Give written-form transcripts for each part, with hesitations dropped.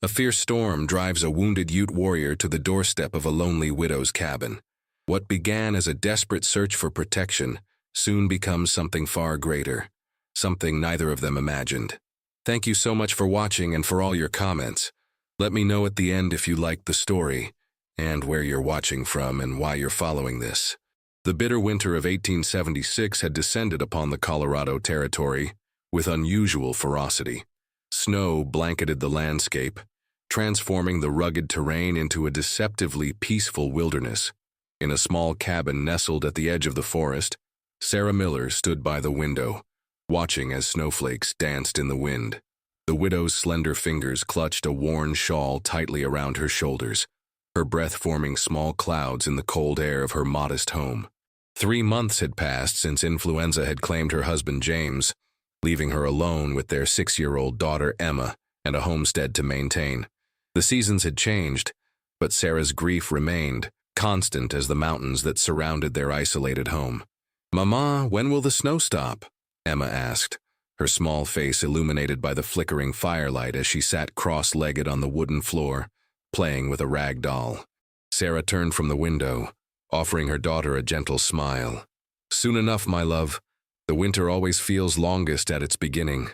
A fierce storm drives a wounded Ute warrior to the doorstep of a lonely widow's cabin. What began as a desperate search for protection soon becomes something far greater, something neither of them imagined. Thank you so much for watching and for all your comments. Let me know at the end if you liked the story, and where you're watching from and why you're following this. The bitter winter of 1876 had descended upon the Colorado Territory with unusual ferocity. Snow blanketed the landscape, transforming the rugged terrain into a deceptively peaceful wilderness. In a small cabin nestled at the edge of the forest, Sarah Miller stood by the window, watching as snowflakes danced in the wind. The widow's slender fingers clutched a worn shawl tightly around her shoulders, her breath forming small clouds in the cold air of her modest home. 3 months had passed since influenza had claimed her husband James, leaving her alone with their 6-year-old daughter Emma and a homestead to maintain. The seasons had changed, but Sarah's grief remained, constant as the mountains that surrounded their isolated home. "Mama, when will the snow stop?" Emma asked, her small face illuminated by the flickering firelight as she sat cross-legged on the wooden floor, playing with a rag doll. Sarah turned from the window, offering her daughter a gentle smile. "Soon enough, my love. The winter always feels longest at its beginning."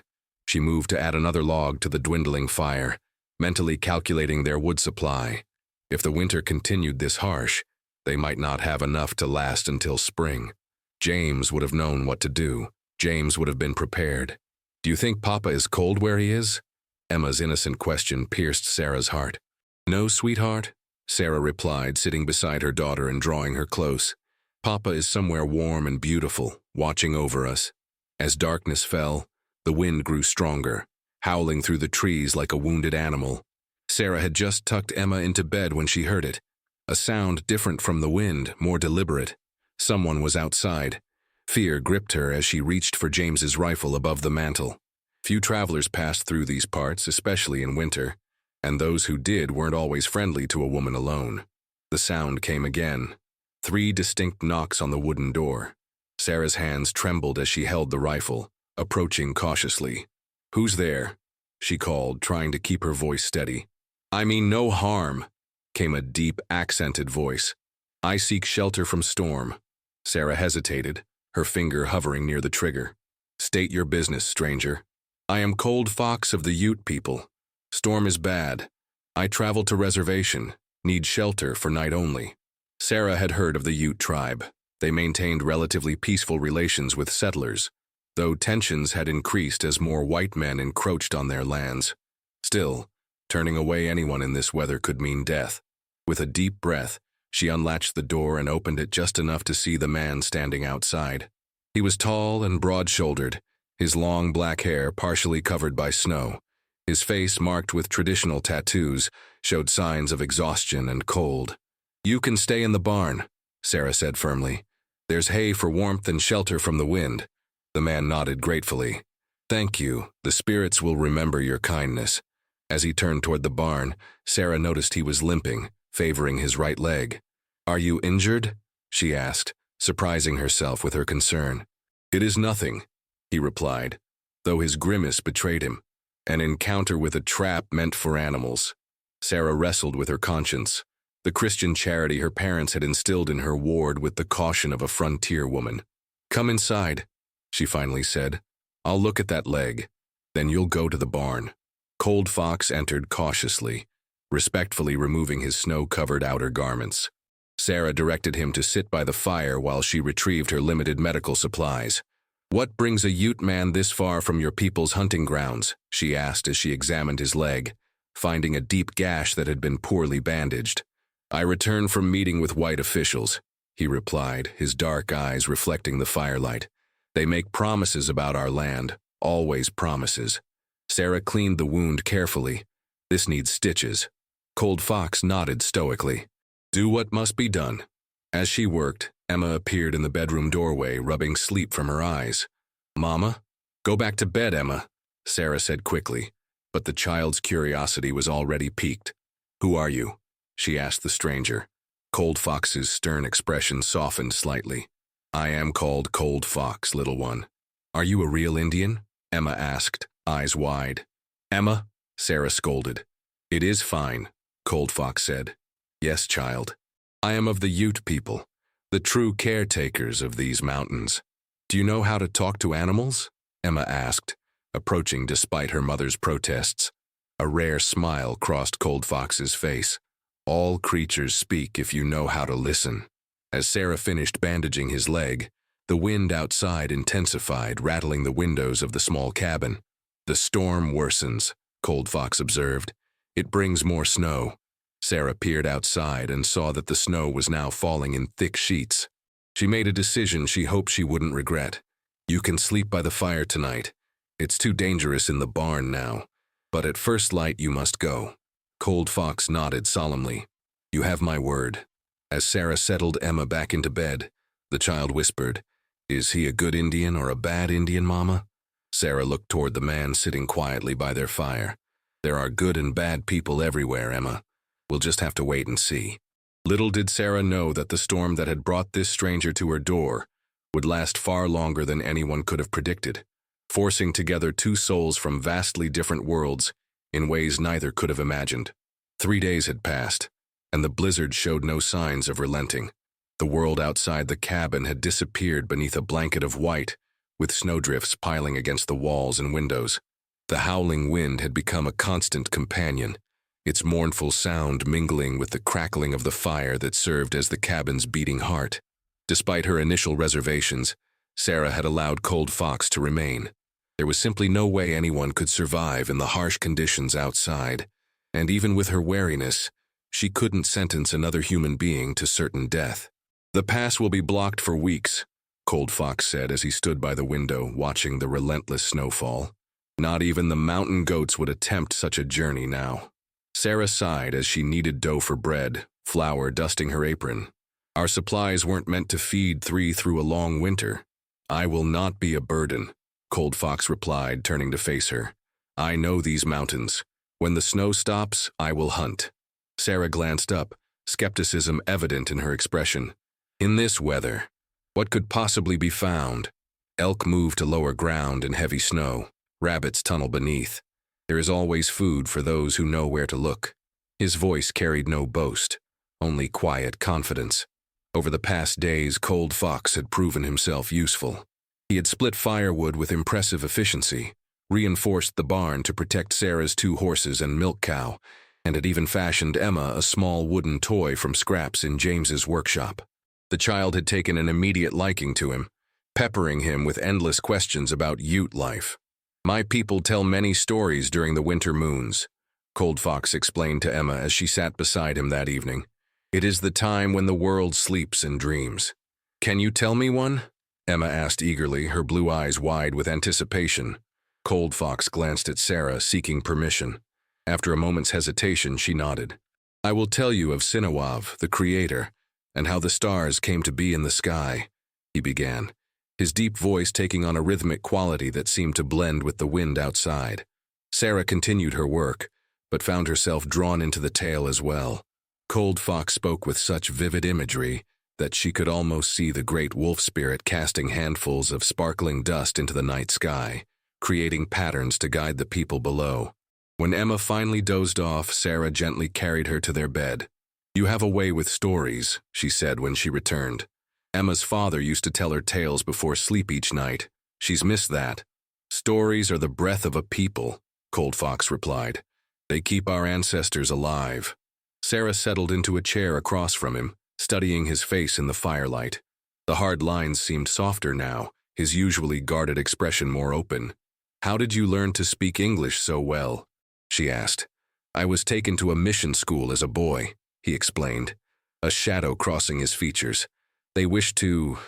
She moved to add another log to the dwindling fire, mentally calculating their wood supply. If the winter continued this harsh, they might not have enough to last until spring. James would have known what to do. James would have been prepared. "Do you think Papa is cold where he is?" Emma's innocent question pierced Sarah's heart. "No, sweetheart," Sarah replied, sitting beside her daughter and drawing her close. "Papa is somewhere warm and beautiful, watching over us." As darkness fell, the wind grew stronger, howling through the trees like a wounded animal. Sarah had just tucked Emma into bed when she heard it. A sound different from the wind, more deliberate. Someone was outside. Fear gripped her as she reached for James's rifle above the mantel. Few travelers passed through these parts, especially in winter, and those who did weren't always friendly to a woman alone. The sound came again. 3 distinct knocks on the wooden door. Sarah's hands trembled as she held the rifle, approaching cautiously. "Who's there?" she called, trying to keep her voice steady. "I mean no harm," came a deep, accented voice. "I seek shelter from storm." Sarah hesitated, her finger hovering near the trigger. "State your business, stranger." "I am Cold Fox of the Ute people. Storm is bad. I travel to reservation, need shelter for night only." Sarah had heard of the Ute tribe. They maintained relatively peaceful relations with settlers, though tensions had increased as more white men encroached on their lands. Still, turning away anyone in this weather could mean death. With a deep breath, she unlatched the door and opened it just enough to see the man standing outside. He was tall and broad-shouldered, his long black hair partially covered by snow. His face, marked with traditional tattoos, showed signs of exhaustion and cold. "You can stay in the barn," Sarah said firmly. "There's hay for warmth and shelter from the wind." The man nodded gratefully. "Thank you. The spirits will remember your kindness." As he turned toward the barn, Sarah noticed he was limping, favoring his right leg. "Are you injured?" she asked, surprising herself with her concern. "It is nothing," he replied, though his grimace betrayed him. An encounter with a trap meant for animals. Sarah wrestled with her conscience. The Christian charity her parents had instilled in her warred with the caution of a frontier woman. "Come inside," she finally said. "I'll look at that leg. Then you'll go to the barn." Cold Fox entered cautiously, respectfully removing his snow-covered outer garments. Sarah directed him to sit by the fire while she retrieved her limited medical supplies. "What brings a Ute man this far from your people's hunting grounds?" she asked as she examined his leg, finding a deep gash that had been poorly bandaged. "I returned from meeting with white officials," he replied, his dark eyes reflecting the firelight. "They make promises about our land, always promises." Sarah cleaned the wound carefully. "This needs stitches." Cold Fox nodded stoically. "Do what must be done." As she worked, Emma appeared in the bedroom doorway, rubbing sleep from her eyes. "Mama?" "Go back to bed, Emma," Sarah said quickly, but the child's curiosity was already piqued. "Who are you?" she asked the stranger. Cold Fox's stern expression softened slightly. "I am called Cold Fox, little one." "Are you a real Indian?" Emma asked, eyes wide. "Emma," Sarah scolded. "It is fine," Cold Fox said. "Yes, child. I am of the Ute people, the true caretakers of these mountains." "Do you know how to talk to animals?" Emma asked, approaching despite her mother's protests. A rare smile crossed Cold Fox's face. "All creatures speak if you know how to listen." As Sarah finished bandaging his leg, the wind outside intensified, rattling the windows of the small cabin. "The storm worsens," Cold Fox observed. "It brings more snow." Sarah peered outside and saw that the snow was now falling in thick sheets. She made a decision she hoped she wouldn't regret. "You can sleep by the fire tonight. It's too dangerous in the barn now. But at first light you must go." Cold Fox nodded solemnly. "You have my word." As Sarah settled Emma back into bed, the child whispered, "Is he a good Indian or a bad Indian, Mama?" Sarah looked toward the man sitting quietly by their fire. "There are good and bad people everywhere, Emma. We'll just have to wait and see." Little did Sarah know that the storm that had brought this stranger to her door would last far longer than anyone could have predicted, forcing together two souls from vastly different worlds in ways neither could have imagined. 3 days had passed, and the blizzard showed no signs of relenting. The world outside the cabin had disappeared beneath a blanket of white, with snowdrifts piling against the walls and windows. The howling wind had become a constant companion, its mournful sound mingling with the crackling of the fire that served as the cabin's beating heart. Despite her initial reservations, Sarah had allowed Cold Fox to remain. There was simply no way anyone could survive in the harsh conditions outside, and even with her wariness, she couldn't sentence another human being to certain death. "The pass will be blocked for weeks," Cold Fox said as he stood by the window watching the relentless snowfall. Not even the mountain goats would attempt such a journey now. Sarah sighed as she kneaded dough for bread, flour dusting her apron. "Our supplies weren't meant to feed 3 through a long winter." "I will not be a burden," Cold Fox replied, turning to face her. "I know these mountains. When the snow stops, I will hunt." Sarah glanced up, skepticism evident in her expression. "In this weather, what could possibly be found? Elk move to lower ground in heavy snow. Rabbits tunnel beneath. There is always food for those who know where to look." His voice carried no boast, only quiet confidence. Over the past days, Cold Fox had proven himself useful. He had split firewood with impressive efficiency, reinforced the barn to protect Sarah's 2 horses and milk cow, and had even fashioned Emma a small wooden toy from scraps in James's workshop. The child had taken an immediate liking to him, peppering him with endless questions about Ute life. "My people tell many stories during the winter moons," Cold Fox explained to Emma as she sat beside him that evening. "It is the time when the world sleeps and dreams." "Can you tell me one?" Emma asked eagerly, her blue eyes wide with anticipation. Cold Fox glanced at Sarah, seeking permission. After a moment's hesitation, she nodded. "I will tell you of Sinawav, the creator, and how the stars came to be in the sky," he began, his deep voice taking on a rhythmic quality that seemed to blend with the wind outside. Sarah continued her work, but found herself drawn into the tale as well. Cold Fox spoke with such vivid imagery that she could almost see the great wolf spirit casting handfuls of sparkling dust into the night sky, creating patterns to guide the people below. When Emma finally dozed off, Sarah gently carried her to their bed. "You have a way with stories," she said when she returned. "Emma's father used to tell her tales before sleep each night. She's missed that." "Stories are the breath of a people," Cold Fox replied. "They keep our ancestors alive." Sarah settled into a chair across from him, studying his face in the firelight. The hard lines seemed softer now, his usually guarded expression more open. "How did you learn to speak English so well?" she asked. "I was taken to a mission school as a boy," he explained, a shadow crossing his features. "They wished to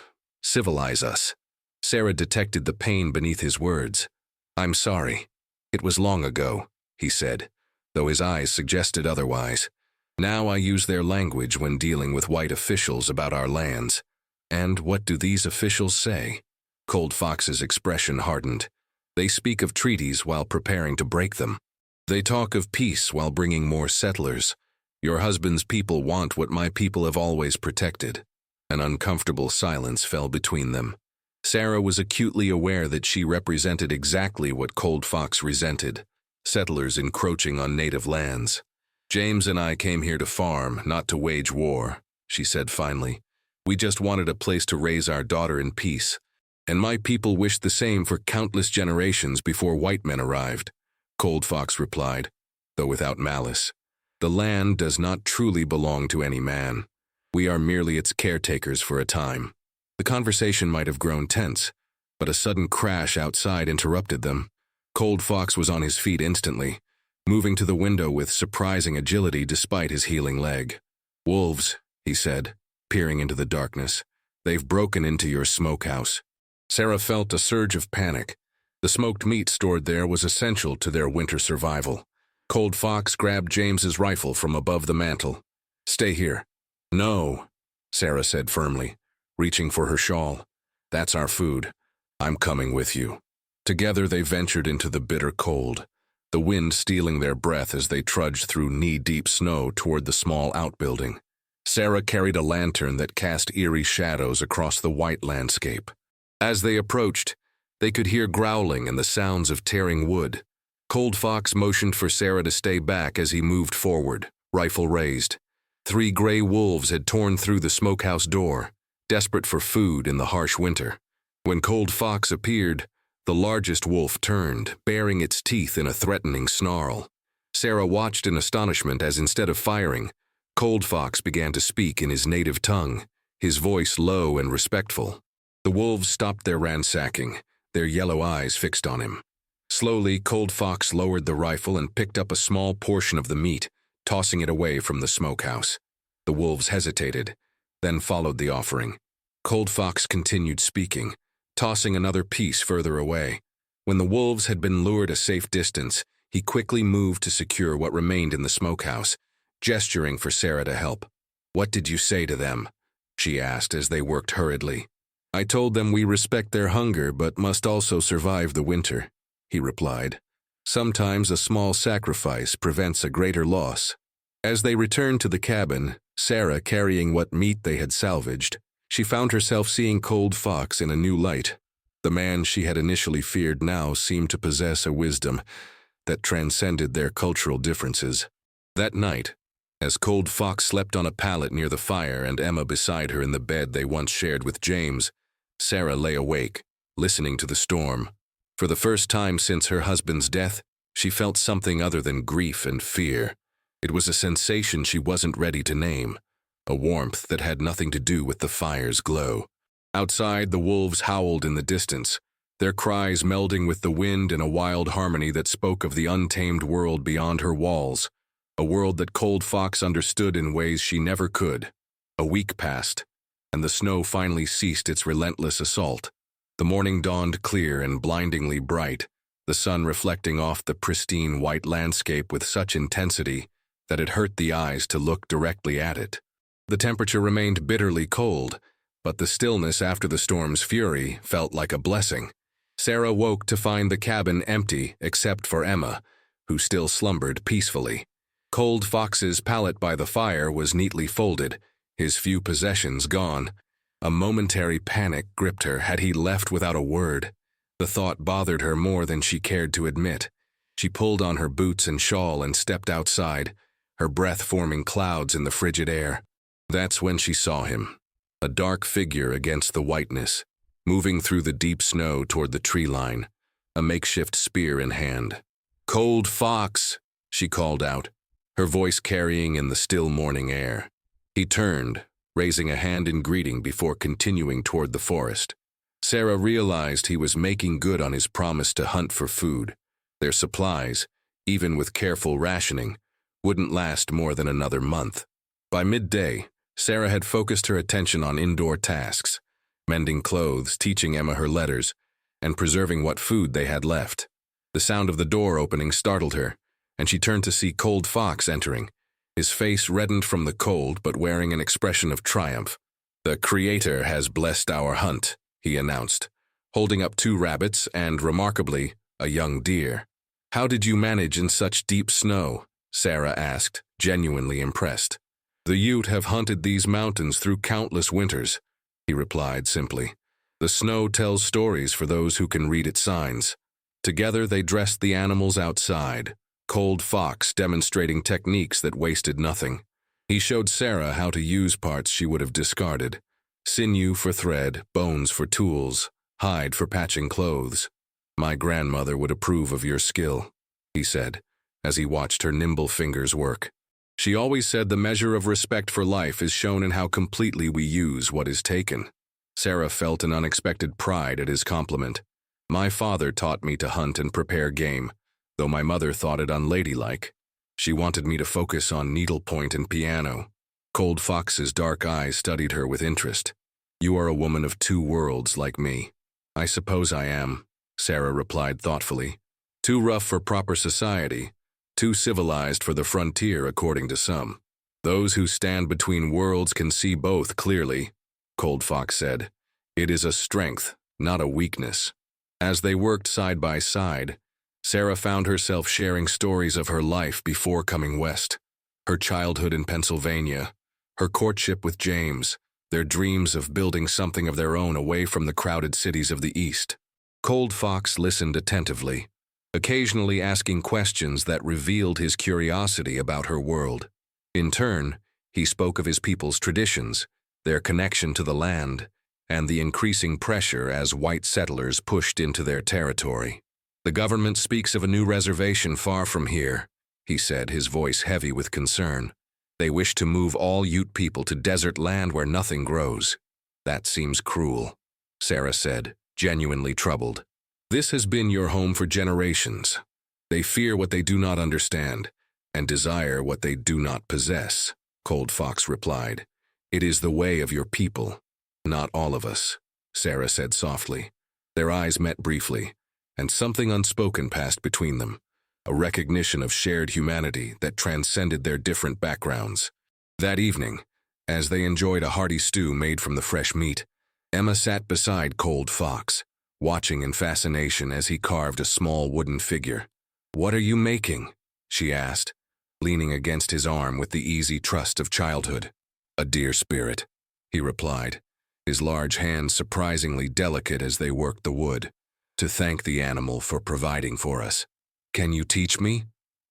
civilize us." Sarah detected the pain beneath his words. "I'm sorry. It was long ago," he said, though his eyes suggested otherwise. "Now I use their language when dealing with white officials about our lands." "And what do these officials say?" Cold Fox's expression hardened. "They speak of treaties while preparing to break them. They talk of peace while bringing more settlers. Your husband's people want what my people have always protected." An uncomfortable silence fell between them. Sarah was acutely aware that she represented exactly what Cold Fox resented: settlers encroaching on native lands. James and I came here to farm, not to wage war, she said finally. We just wanted a place to raise our daughter in peace. And my people wished the same for countless generations before white men arrived, Cold Fox replied, though without malice. The land does not truly belong to any man. We are merely its caretakers for a time. The conversation might have grown tense, but a sudden crash outside interrupted them. Cold Fox was on his feet instantly, moving to the window with surprising agility despite his healing leg. "Wolves," he said, peering into the darkness. "They've broken into your smokehouse." Sarah felt a surge of panic. The smoked meat stored there was essential to their winter survival. Cold Fox grabbed James's rifle from above the mantel. "Stay here." "No," Sarah said firmly, reaching for her shawl. "That's our food. I'm coming with you." Together they ventured into the bitter cold, the wind stealing their breath as they trudged through knee-deep snow toward the small outbuilding. Sarah carried a lantern that cast eerie shadows across the white landscape. As they approached, they could hear growling and the sounds of tearing wood. Cold Fox motioned for Sarah to stay back as he moved forward, rifle raised. 3 gray wolves had torn through the smokehouse door, desperate for food in the harsh winter. When Cold Fox appeared, the largest wolf turned, baring its teeth in a threatening snarl. Sarah watched in astonishment as instead of firing, Cold Fox began to speak in his native tongue, his voice low and respectful. The wolves stopped their ransacking, their yellow eyes fixed on him. Slowly, Cold Fox lowered the rifle and picked up a small portion of the meat, tossing it away from the smokehouse. The wolves hesitated, then followed the offering. Cold Fox continued speaking, tossing another piece further away. When the wolves had been lured a safe distance, he quickly moved to secure what remained in the smokehouse, gesturing for Sarah to help. "What did you say to them?" she asked as they worked hurriedly. "I told them we respect their hunger but must also survive the winter," he replied. "Sometimes a small sacrifice prevents a greater loss." As they returned to the cabin, Sarah carrying what meat they had salvaged, she found herself seeing Cold Fox in a new light. The man she had initially feared now seemed to possess a wisdom that transcended their cultural differences. That night, as Cold Fox slept on a pallet near the fire and Emma beside her in the bed they once shared with James, Sarah lay awake, listening to the storm. For the first time since her husband's death, she felt something other than grief and fear. It was a sensation she wasn't ready to name, a warmth that had nothing to do with the fire's glow. Outside, the wolves howled in the distance, their cries melding with the wind in a wild harmony that spoke of the untamed world beyond her walls, a world that Cold Fox understood in ways she never could. A week passed, and the snow finally ceased its relentless assault. The morning dawned clear and blindingly bright, the sun reflecting off the pristine white landscape with such intensity that it hurt the eyes to look directly at it. The temperature remained bitterly cold, but the stillness after the storm's fury felt like a blessing. Sarah woke to find the cabin empty except for Emma, who still slumbered peacefully. Cold Fox's pallet by the fire was neatly folded, his few possessions gone. A momentary panic gripped her had he left without a word. The thought bothered her more than she cared to admit. She pulled on her boots and shawl and stepped outside, her breath forming clouds in the frigid air. That's when she saw him, a dark figure against the whiteness, moving through the deep snow toward the tree line, a makeshift spear in hand. "Cold Fox," she called out, her voice carrying in the still morning air. He turned, raising a hand in greeting before continuing toward the forest. Sarah realized he was making good on his promise to hunt for food. Their supplies, even with careful rationing, wouldn't last more than another month. By midday, Sarah had focused her attention on indoor tasks, mending clothes, teaching Emma her letters, and preserving what food they had left. The sound of the door opening startled her, and she turned to see Cold Fox entering, his face reddened from the cold but wearing an expression of triumph. "The Creator has blessed our hunt," he announced, holding up 2 rabbits and, remarkably, a young deer. "How did you manage in such deep snow?" Sarah asked, genuinely impressed. "The Ute have hunted these mountains through countless winters," he replied simply. "The snow tells stories for those who can read its signs." Together they dressed the animals outside, Cold Fox demonstrating techniques that wasted nothing. He showed Sarah how to use parts she would have discarded. Sinew for thread, bones for tools, hide for patching clothes. My grandmother would approve of your skill, he said, as he watched her nimble fingers work. She always said the measure of respect for life is shown in how completely we use what is taken. Sarah felt an unexpected pride at his compliment. My father taught me to hunt and prepare game, though my mother thought it unladylike. She wanted me to focus on needlepoint and piano. Cold Fox's dark eyes studied her with interest. You are a woman of two worlds like me. I suppose I am, Sarah replied thoughtfully. Too rough for proper society, too civilized for the frontier according to some. Those who stand between worlds can see both clearly, Cold Fox said. It is a strength, not a weakness. As they worked side by side, Sarah found herself sharing stories of her life before coming west. Her childhood in Pennsylvania, her courtship with James, their dreams of building something of their own away from the crowded cities of the East. Cold Fox listened attentively, occasionally asking questions that revealed his curiosity about her world. In turn, he spoke of his people's traditions, their connection to the land, and the increasing pressure as white settlers pushed into their territory. The government speaks of a new reservation far from here, he said, his voice heavy with concern. They wish to move all Ute people to desert land where nothing grows. That seems cruel, Sarah said, genuinely troubled. This has been your home for generations. They fear what they do not understand, and desire what they do not possess, Cold Fox replied. It is the way of your people, not all of us, Sarah said softly. Their eyes met briefly, and something unspoken passed between them, a recognition of shared humanity that transcended their different backgrounds. That evening, as they enjoyed a hearty stew made from the fresh meat, Emma sat beside Cold Fox, watching in fascination as he carved a small wooden figure. What are you making? She asked, leaning against his arm with the easy trust of childhood. A deer spirit, he replied, his large hands surprisingly delicate as they worked the wood, to thank the animal for providing for us. Can you teach me?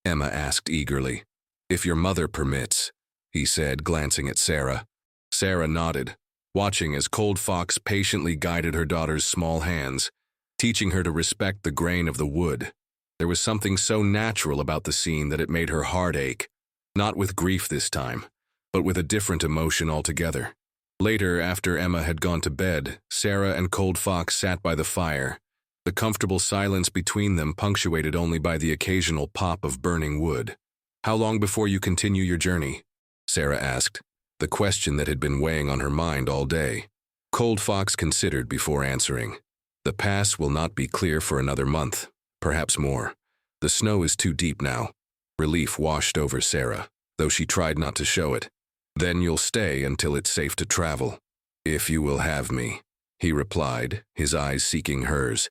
Emma asked eagerly. If your mother permits, he said, glancing at Sarah. Sarah nodded, watching as Cold Fox patiently guided her daughter's small hands, teaching her to respect the grain of the wood. There was something so natural about the scene that it made her heart ache, not with grief this time, but with a different emotion altogether. Later, after Emma had gone to bed, Sarah and Cold Fox sat by the fire, the comfortable silence between them punctuated only by the occasional pop of burning wood. How long before you continue your journey? Sarah asked, the question that had been weighing on her mind all day. Cold Fox considered before answering. The pass will not be clear for another month, perhaps more. The snow is too deep now. Relief washed over Sarah, though she tried not to show it. Then you'll stay until it's safe to travel. If you will have me, he replied, his eyes seeking hers.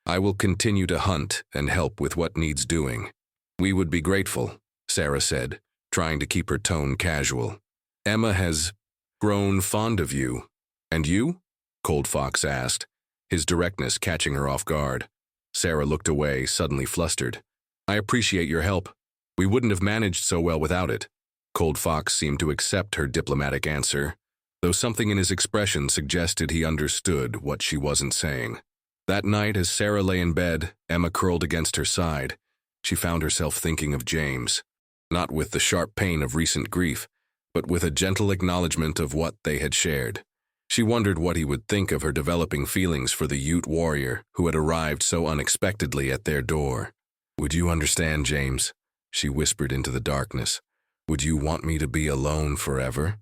I will continue to hunt and help with what needs doing. We would be grateful, Sarah said, trying to keep her tone casual. Emma has grown fond of you. And you? Cold Fox asked, his directness catching her off guard. Sarah looked away, suddenly flustered. I appreciate your help. We wouldn't have managed so well without it. Cold Fox seemed to accept her diplomatic answer, though something in his expression suggested he understood what she wasn't saying. That night, as Sarah lay in bed, Emma curled against her side. She found herself thinking of James, not with the sharp pain of recent grief, but with a gentle acknowledgement of what they had shared. She wondered what he would think of her developing feelings for the Ute warrior who had arrived so unexpectedly at their door. Would you understand, James? She whispered into the darkness. Would you want me to be alone forever?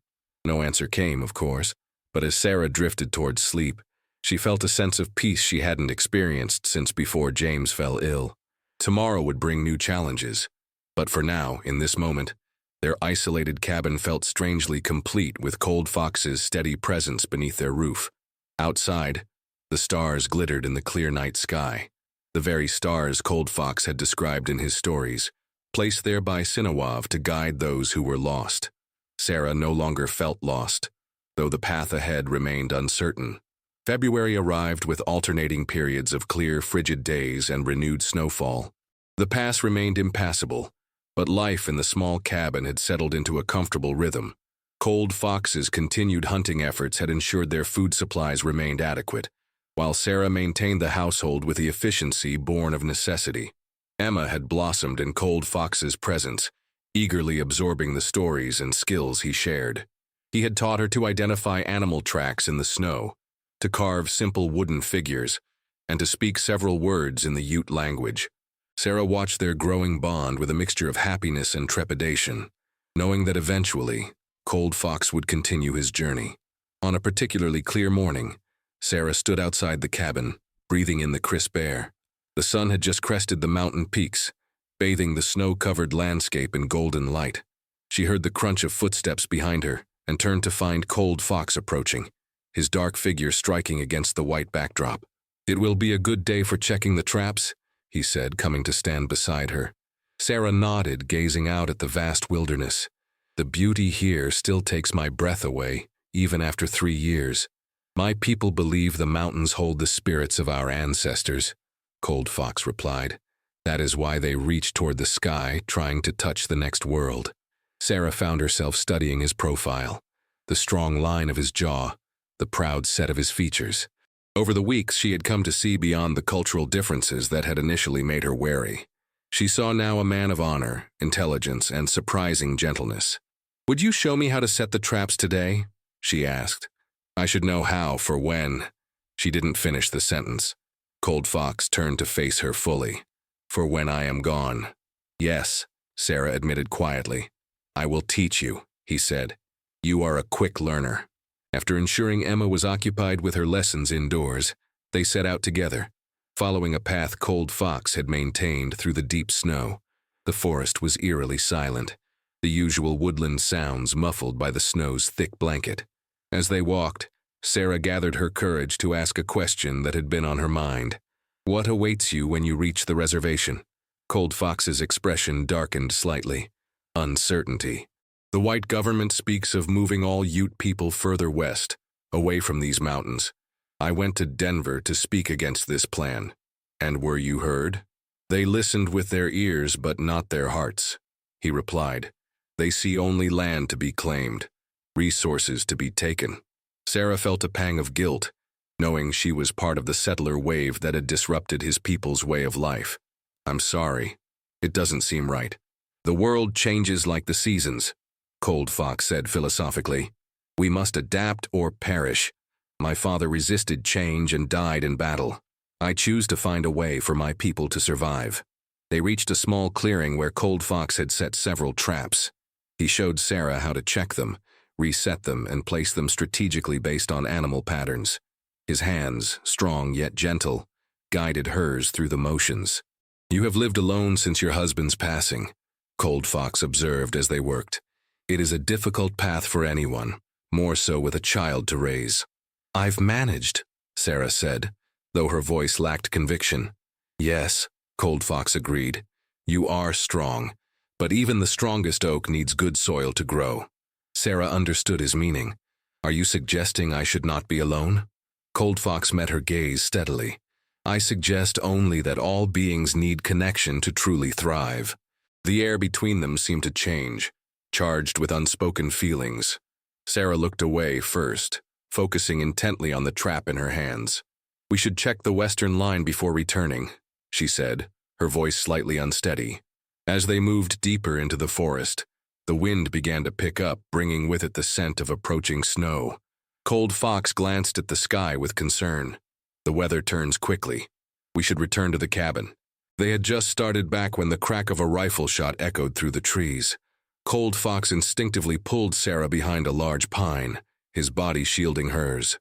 No answer came, of course, but as Sarah drifted towards sleep, she felt a sense of peace she hadn't experienced since before James fell ill. Tomorrow would bring new challenges, but for now, in this moment, their isolated cabin felt strangely complete with Cold Fox's steady presence beneath their roof. Outside, the stars glittered in the clear night sky, the very stars Cold Fox had described in his stories, placed there by Sinawov to guide those who were lost. Sarah no longer felt lost, though the path ahead remained uncertain. February arrived with alternating periods of clear, frigid days and renewed snowfall. The pass remained impassable, But life in the small cabin had settled into a comfortable rhythm. Cold Fox's continued hunting efforts had ensured their food supplies remained adequate, while Sarah maintained the household with the efficiency born of necessity. Emma had blossomed in Cold Fox's presence, eagerly absorbing the stories and skills he shared. He had taught her to identify animal tracks in the snow, to carve simple wooden figures, and to speak several words in the Ute language. Sarah watched their growing bond with a mixture of happiness and trepidation, knowing that eventually, Cold Fox would continue his journey. On a particularly clear morning, Sarah stood outside the cabin, breathing in the crisp air. The sun had just crested the mountain peaks, bathing the snow-covered landscape in golden light. She heard the crunch of footsteps behind her and turned to find Cold Fox approaching, his dark figure striking against the white backdrop. "It will be a good day for checking the traps," he said, coming to stand beside her. Sarah nodded, gazing out at the vast wilderness. "The beauty here still takes my breath away, even after 3 years. My people believe the mountains hold the spirits of our ancestors," Cold Fox replied. "That is why they reach toward the sky, trying to touch the next world." Sarah found herself studying his profile, the strong line of his jaw, the proud set of his features. Over the weeks, she had come to see beyond the cultural differences that had initially made her wary. She saw now a man of honor, intelligence, and surprising gentleness. "Would you show me how to set the traps today?" she asked. "I should know how for when." She didn't finish the sentence. Cold Fox turned to face her fully. "For when I am gone." "Yes," Sarah admitted quietly. "I will teach you," he said. "You are a quick learner." After ensuring Emma was occupied with her lessons indoors, they set out together, following a path Cold Fox had maintained through the deep snow. The forest was eerily silent, the usual woodland sounds muffled by the snow's thick blanket. As they walked, Sarah gathered her courage to ask a question that had been on her mind. "What awaits you when you reach the reservation?" Cold Fox's expression darkened slightly. "Uncertainty. The white government speaks of moving all Ute people further west, away from these mountains. I went to Denver to speak against this plan. And were you heard?" "They listened with their ears but not their hearts," he replied. "They see only land to be claimed, resources to be taken." Sarah felt a pang of guilt, knowing she was part of the settler wave that had disrupted his people's way of life. "I'm sorry. It doesn't seem right. The world changes like the seasons," Cold Fox said philosophically. "We must adapt or perish. My father resisted change and died in battle. I choose to find a way for my people to survive." They reached a small clearing where Cold Fox had set several traps. He showed Sarah how to check them, reset them, and place them strategically based on animal patterns. His hands, strong yet gentle, guided hers through the motions. "You have lived alone since your husband's passing," Cold Fox observed as they worked. "It is a difficult path for anyone, more so with a child to raise." "I've managed," Sarah said, though her voice lacked conviction. "Yes," Cold Fox agreed. "You are strong, but even the strongest oak needs good soil to grow." Sarah understood his meaning. "Are you suggesting I should not be alone?" Cold Fox met her gaze steadily. "I suggest only that all beings need connection to truly thrive." The air between them seemed to change, charged with unspoken feelings. Sarah looked away first, focusing intently on the trap in her hands. "We should check the western line before returning," she said, her voice slightly unsteady. As they moved deeper into the forest, the wind began to pick up, bringing with it the scent of approaching snow. Cold Fox glanced at the sky with concern. "The weather turns quickly. We should return to the cabin." They had just started back when the crack of a rifle shot echoed through the trees. Cold Fox instinctively pulled Sarah behind a large pine, his body shielding hers.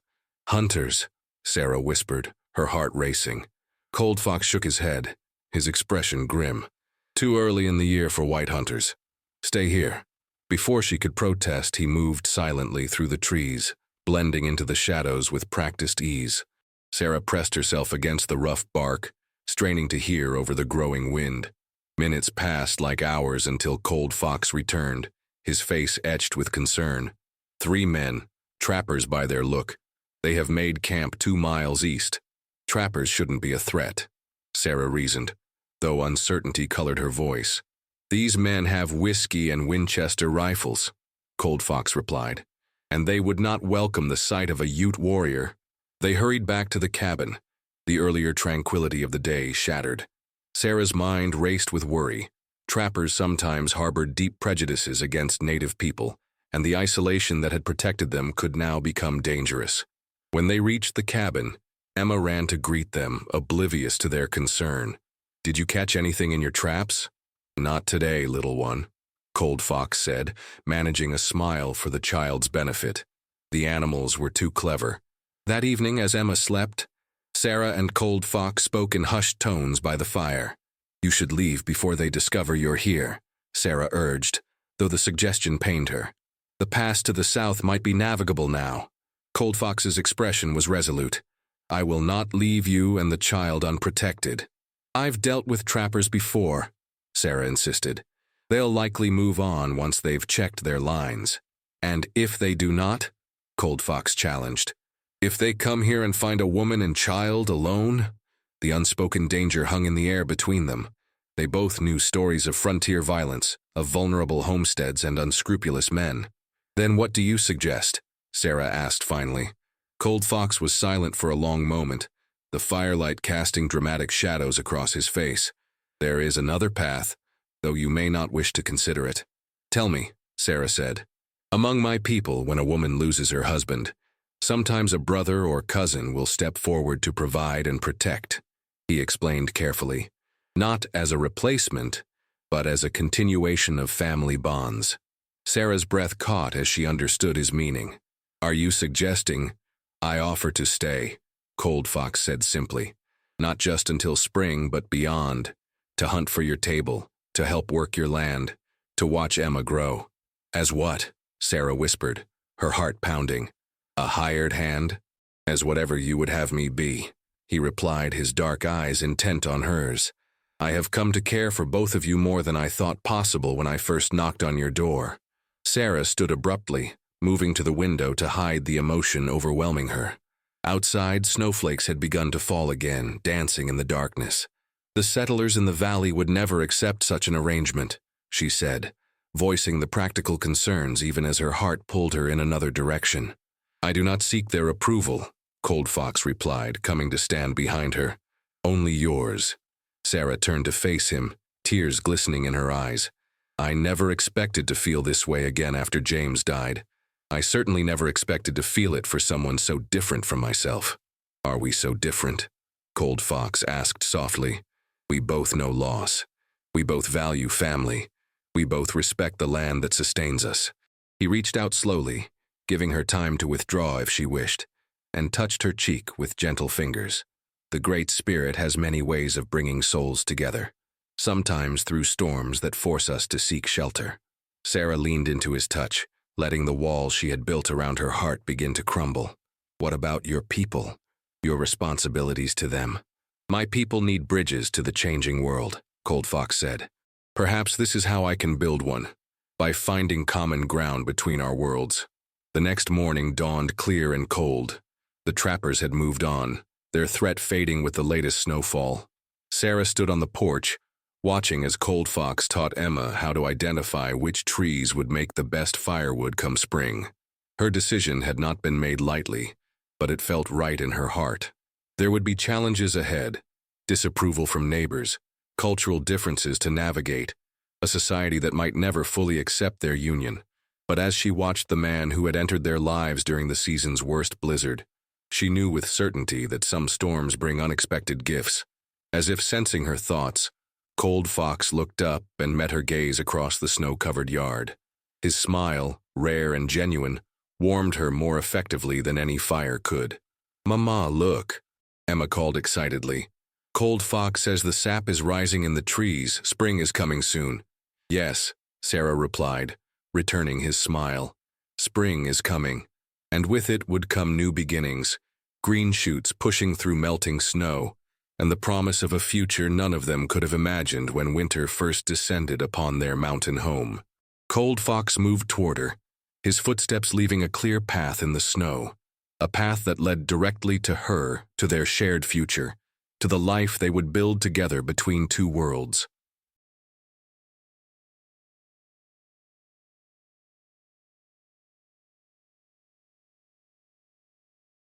"Hunters," Sarah whispered, her heart racing. Cold Fox shook his head, his expression grim. "Too early in the year for white hunters. Stay here." Before she could protest, he moved silently through the trees, blending into the shadows with practiced ease. Sarah pressed herself against the rough bark, straining to hear over the growing wind. Minutes passed like hours until Cold Fox returned, his face etched with concern. 3 men, trappers by their look. They have made camp 2 miles east. Trappers shouldn't be a threat, Sarah reasoned, though uncertainty colored her voice. These men have whiskey and Winchester rifles, Cold Fox replied, and they would not welcome the sight of a Ute warrior. They hurried back to the cabin, the earlier tranquility of the day shattered. Sarah's mind raced with worry. Trappers sometimes harbored deep prejudices against native people, and the isolation that had protected them could now become dangerous. When they reached the cabin, Emma ran to greet them, oblivious to their concern. "Did you catch anything in your traps?" "Not today, little one," Cold Fox said, managing a smile for the child's benefit. The animals were too clever. That evening, as Emma slept, Sarah and Cold Fox spoke in hushed tones by the fire. "You should leave before they discover you're here," Sarah urged, though the suggestion pained her. The pass to the south might be navigable now. Cold Fox's expression was resolute. "I will not leave you and the child unprotected." "I've dealt with trappers before," Sarah insisted. "They'll likely move on once they've checked their lines." "And if they do not?" Cold Fox challenged. "If they come here and find a woman and child alone?" The unspoken danger hung in the air between them. They both knew stories of frontier violence, of vulnerable homesteads and unscrupulous men. "Then what do you suggest?" Sarah asked finally. Cold Fox was silent for a long moment, the firelight casting dramatic shadows across his face. "There is another path, though you may not wish to consider it." "Tell me," Sarah said. "Among my people, when a woman loses her husband, sometimes a brother or cousin will step forward to provide and protect," he explained carefully. "Not as a replacement, but as a continuation of family bonds." Sarah's breath caught as she understood his meaning. "Are you suggesting—" "I offer to stay," Cold Fox said simply. "Not just until spring, but beyond. To hunt for your table, to help work your land, to watch Emma grow." "As what?" Sarah whispered, her heart pounding. "A hired hand?" "As whatever you would have me be," he replied, his dark eyes intent on hers. "I have come to care for both of you more than I thought possible when I first knocked on your door." Sarah stood abruptly, moving to the window to hide the emotion overwhelming her. Outside, snowflakes had begun to fall again, dancing in the darkness. "The settlers in the valley would never accept such an arrangement," she said, voicing the practical concerns even as her heart pulled her in another direction. "I do not seek their approval," Cold Fox replied, coming to stand behind her. "Only yours." Sarah turned to face him, tears glistening in her eyes. "I never expected to feel this way again after James died. I certainly never expected to feel it for someone so different from myself." "Are we so different?" Cold Fox asked softly. "We both know loss. We both value family. We both respect the land that sustains us." He reached out slowly, giving her time to withdraw if she wished, and touched her cheek with gentle fingers. The Great Spirit has many ways of bringing souls together, sometimes through storms that force us to seek shelter. Sarah leaned into his touch, letting the wall she had built around her heart begin to crumble. "What about your people? Your responsibilities to them?" "My people need bridges to the changing world," Cold Fox said. "Perhaps this is how I can build one, by finding common ground between our worlds." The next morning dawned clear and cold. The trappers had moved on, their threat fading with the latest snowfall. Sarah stood on the porch, watching as Cold Fox taught Emma how to identify which trees would make the best firewood come spring. Her decision had not been made lightly, but it felt right in her heart. There would be challenges ahead, disapproval from neighbors, cultural differences to navigate, a society that might never fully accept their union. But as she watched the man who had entered their lives during the season's worst blizzard, she knew with certainty that some storms bring unexpected gifts. As if sensing her thoughts, Cold Fox looked up and met her gaze across the snow-covered yard. His smile, rare and genuine, warmed her more effectively than any fire could. "Mama, look," Emma called excitedly. "Cold Fox says the sap is rising in the trees, spring is coming soon." "Yes," Sarah replied, returning his smile. "Spring is coming, and with it would come new beginnings, green shoots pushing through melting snow, and the promise of a future none of them could have imagined when winter first descended upon their mountain home." Cold Fox moved toward her, his footsteps leaving a clear path in the snow, a path that led directly to her, to their shared future, to the life they would build together between two worlds.